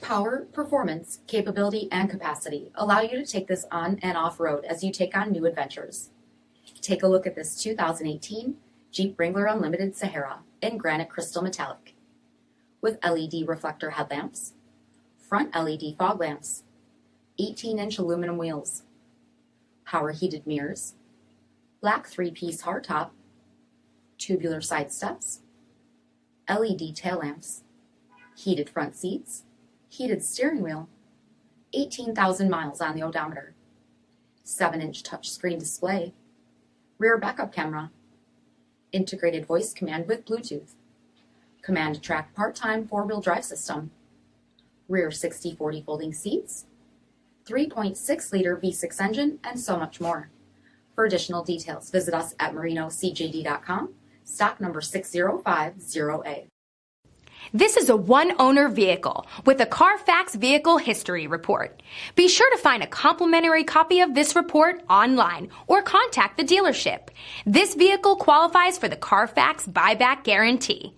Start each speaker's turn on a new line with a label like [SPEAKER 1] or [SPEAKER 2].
[SPEAKER 1] Power, performance, capability, and capacity allow you to take this on and off-road as you take on new adventures. Take a look at this 2018 Jeep Wrangler Unlimited Sahara in granite crystal metallic. With LED reflector headlamps, front LED fog lamps, 18-inch aluminum wheels, power heated mirrors, black 3-piece hardtop, tubular side steps, LED tail lamps, heated front seats, heated steering wheel, 18,000 miles on the odometer, 7-inch touchscreen display, rear backup camera, integrated voice command with Bluetooth, command track part-time 4-wheel drive system, rear 60/40 folding seats, 3.6-liter V6 engine, and so much more. For additional details, visit us at marinocjd.com, stock number 6050A.
[SPEAKER 2] This is a one-owner vehicle with a CARFAX Vehicle History Report. Be sure to find a complimentary copy of this report online or contact the dealership. This vehicle qualifies for the CARFAX Buyback Guarantee.